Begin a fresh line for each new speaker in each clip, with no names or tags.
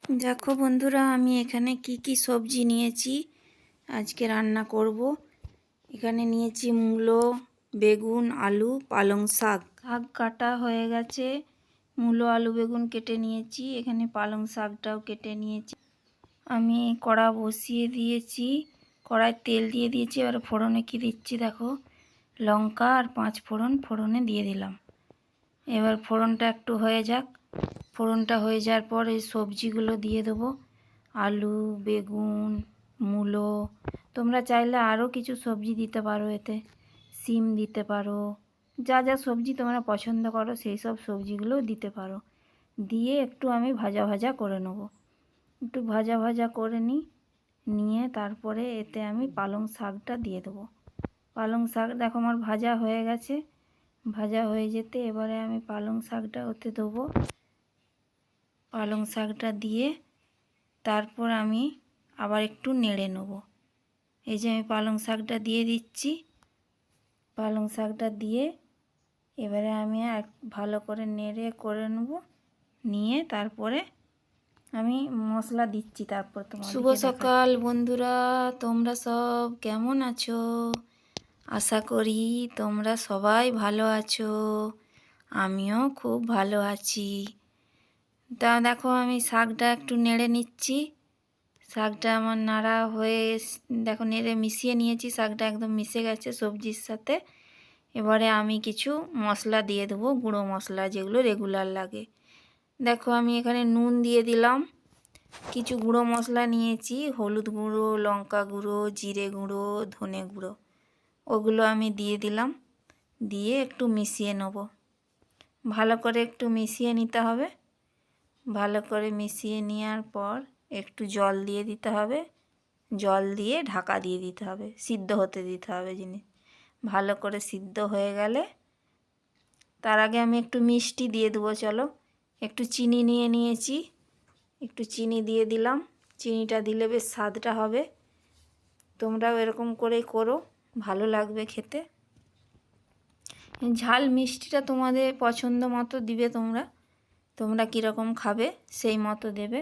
দেখো বন্ধুরা, আমি এখানে কি কি সবজি নিয়েছি আজকে রান্না করব। এখানে নিয়েছি মূলো, বেগুন, আলু, পালং শাক। শাক কাটা হয়ে গেছে, মূলো, আলু, বেগুন কেটে নিয়েছি। এখানে পালং শাকটাও কেটে নিয়েছি। আমি কড়া বসিয়ে দিয়েছি, কড়ায় তেল দিয়ে দিয়েছি। এবার ফোড়নে কি দিচ্ছি দেখো, লঙ্কা আর 5 ফোড়ন ফোড়নে দিয়ে দিলাম। এবার ফোড়নটা একটু হয়ে যাক। ফোড়নটা হয়ে যাওয়ার পর এই সবজিগুলো দিয়ে দেবো, আলু, বেগুন, মূলো। তোমরা চাইলে আরও কিছু সবজি দিতে পারো, এতে সিম দিতে পারো। যা যা সবজি তোমরা পছন্দ করো সেই সব সবজিগুলোও দিতে পারো। দিয়ে একটু আমি ভাজা ভাজা করে নেব। একটু ভাজা ভাজা করে নিয়ে তারপরে এতে আমি পালং শাকটা দিয়ে দেবো। পালং শাক দেখো আমার ভাজা হয়ে গেছে। ভাজা হয়ে যেতে এবারে আমি পালং শাকটা ওতে দেবো। পালং শাকটা দিয়ে তারপর আমি আবার একটু নেড়ে নেব। এই যে আমি পালং শাকটা দিয়ে দিচ্ছি। পালং শাকটা দিয়ে এবারে আমি আর ভালো করে নেড়ে করে নেব। নিয়ে তারপরে আমি মশলা দিচ্ছি। তারপর তোমাদেরকে শুভ সকাল বন্ধুরা, তোমরা সব কেমন আছো? আশা করি তোমরা সবাই ভালো আছো। আমিও খুব ভালো আছি। তা দেখো আমি শাকটা একটু নেড়ে নিচ্ছি। শাকটা আমার নাড়া হয়ে দেখো নেড়ে মিশিয়ে নিয়েছি। শাকটা একদম মিশে গেছে সবজির সাথে। এবারে আমি কিছু মশলা দিয়ে দেবো, গুঁড়ো মশলা যেগুলো রেগুলার লাগে। দেখো আমি এখানে নুন দিয়ে দিলাম। কিছু গুঁড়ো মশলা নিয়েছি, হলুদ গুঁড়ো, লঙ্কা গুঁড়ো, জিরে গুঁড়ো, ধনে গুঁড়ো, ওগুলো আমি দিয়ে দিলাম। দিয়ে একটু মিশিয়ে নেব। ভালো করে একটু মিশিয়ে নিতে হবে। ভালো করে মিশিয়ে নেওয়ার পর একটু জল দিয়ে দিতে হবে। জল দিয়ে ঢাকা দিয়ে দিতে হবে, সিদ্ধ হতে দিতে হবে জিনিস। ভালো করে সিদ্ধ হয়ে গেলে তার আগে আমি একটু মিষ্টি দিয়ে দেবো। চলো, একটু চিনি নিয়ে নিয়েছি, একটু চিনি দিয়ে দিলাম। চিনিটা দিলে বেশ স্বাদটা হবে। তোমরাও এরকম করেই করো, ভালো লাগবে খেতে। ঝাল মিষ্টিটা তোমাদের পছন্দ মতো দিবে। তোমরা কীরকম খাবে সেই মতো দেবে।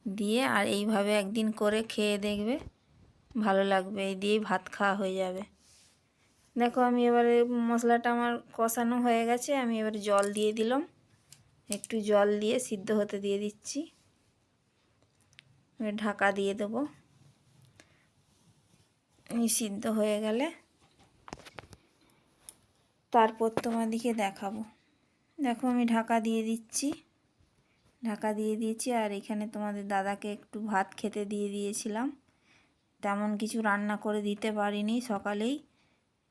দিয়ে আর এইভাবে একদিন করে খেয়ে দেখবে, ভালো লাগবে। এই দিয়েই ভাত খাওয়া হয়ে যাবে। দেখো আমি এবারে মশলাটা আমার কষানো হয়ে গেছে। আমি এবারে জল দিয়ে দিলাম। একটু জল দিয়ে সিদ্ধ হতে দিয়ে দিচ্ছি। ঢাকা দিয়ে দেবো। সিদ্ধ হয়ে গেলে তারপর তোমাদেরকে দেখাবো। দেখো আমি ঢাকা দিয়ে দিচ্ছি। ঢাকা দিয়ে দিয়েছি। আর এখানে তোমাদের দাদাকে একটু ভাত খেতে দিয়ে দিয়েছিলাম। তেমন কিছু রান্না করে দিতে পারিনি। সকালেই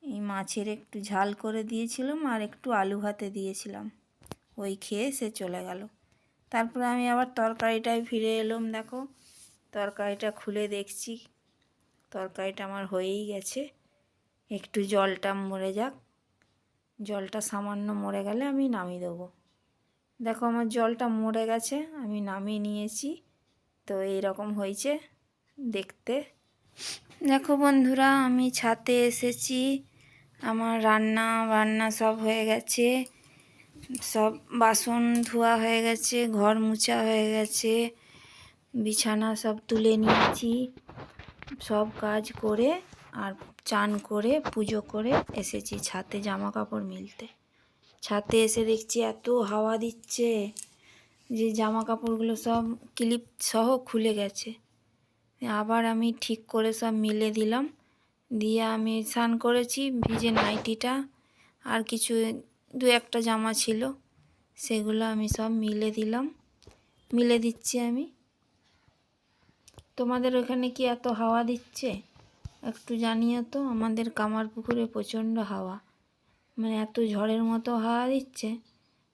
এই মাছের একটু ঝাল করে দিয়েছিলাম আর একটু আলু ভাতে দিয়েছিলাম। ওই খেয়ে সে চলে গেল। তারপরে আমি আবার তরকারিটায় ফিরে এলাম। দেখো তরকারিটা খুলে দেখছি, তরকারিটা আমার হয়েই গেছে। একটু জলটা মরে যাক। জলটা সামান্য মরে গেলে আমি নামিয়ে দেবো। দেখো আমার জলটা মরে গেছে, আমি নামিয়ে নিয়েছি। তো এইরকম হয়েছে দেখতে। দেখো বন্ধুরা, আমি ছাদে এসেছি। আমার রান্না সব হয়ে গেছে। সব বাসন ধোয়া হয়ে গেছে, ঘর মোছা হয়ে গেছে, বিছানা সব তুলে নিয়েছি। সব কাজ করে আর চান করে পুজো করে এসেছি ছাদে জামা কাপড় মেলতে। ছাদে এসে দেখছি এত হাওয়া দিচ্ছে যে জামা কাপড়গুলো সব ক্লিপ সহ খুলে গেছে। আবার আমি ঠিক করে সব মিলে দিলাম। দিয়ে আমি স্নান করেছি, ভিজে নাইটিটা আর কিছু 2-1টা জামা ছিল, সেগুলো আমি সব মিলে দিলাম। মিলে দিচ্ছি আমি। তোমাদের ওখানে কি এত হাওয়া দিচ্ছে একটু জানিও তো। আমাদের কামারপুকুরে প্রচণ্ড হাওয়া, মানে এত ঝড়ের মতো হাওয়া দিচ্ছে।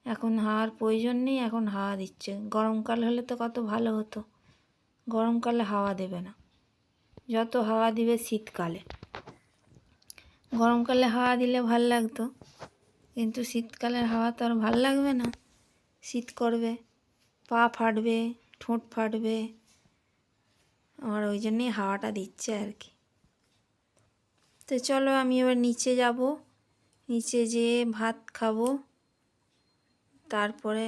এখন হাওয়ার প্রয়োজন নেই, এখন হাওয়া দিচ্ছে। গরমকাল হলে তো কত ভালো হতো। গরমকালে হাওয়া দেবে না, যত হাওয়া দিবে শীতকালে। গরমকালে হাওয়া দিলে ভাল লাগতো, কিন্তু শীতকালের হাওয়া তো আর ভাল লাগবে না। শীত করবে, পা ফাটবে, ঠোঁট ফাটবে। আর ওই জন্যই হাওয়াটা দিচ্ছে আর কি। তো চলো আমি এবার নিচে যাব। নিচে যেয়ে ভাত খাবো। তারপরে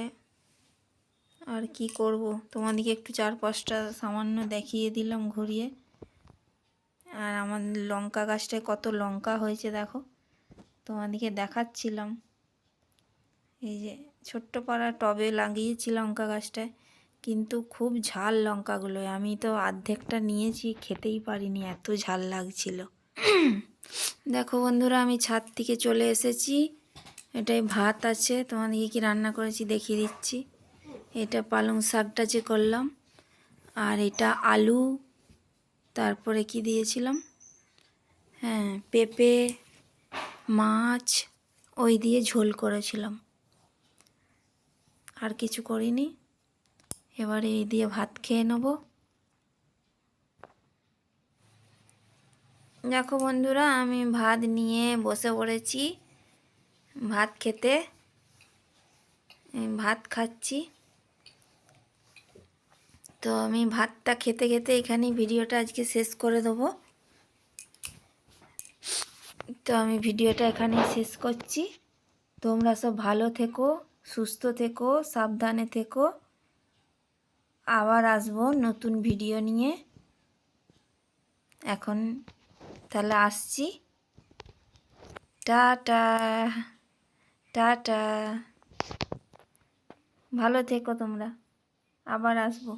আর কি করব, তোমাদেরকে একটু চারপাশটা সামান্য দেখিয়ে দিলাম ঘুরিয়ে। আর আমার লঙ্কা গাছটায় কত লঙ্কা হয়েছে দেখো, তোমাদেরকে দেখাচ্ছিলাম। এই যে ছোট্ট পাড়া টবে লাগিয়েছি লঙ্কা গাছটায়, কিন্তু খুব ঝাল লঙ্কাগুলো। আমি তো অর্ধেকটা নিয়েছি, খেতেই পারিনি, এত ঝাল লাগছিল। দেখো বন্ধুরা, আমি ছাদ থেকে চলে এসেছি। এটাই ভাত আছে, তোমাদেরকে কি রান্না করেছি দেখিয়ে দিচ্ছি। এটা পালং শাকটা যে করলাম, আর এটা আলু, তারপরে কি দিয়েছিলাম, হ্যাঁ পেঁপে, মাছ, ওই দিয়ে ঝোল করেছিলাম, আর কিছু করিনি। এবারে এই দিয়ে ভাত খেয়ে নেব। দেখো বন্ধুরা, আমি ভাত নিয়ে বসে পড়েছি ভাত খেতে। ভাত খাচ্ছি। তো আমি ভাতটা খেতে খেতে এখানেই ভিডিওটা আজকে শেষ করে দেবো। তো আমি ভিডিওটা এখানেই শেষ করছি। তোমরা সব ভালো থেকো, সুস্থ থেকো, সাবধানে থেকো। আবার আসবো নতুন ভিডিও নিয়ে। এখন তাহলে আসছি। Tata, tata. ভালো থেকো তোমরা, আবার আসবো।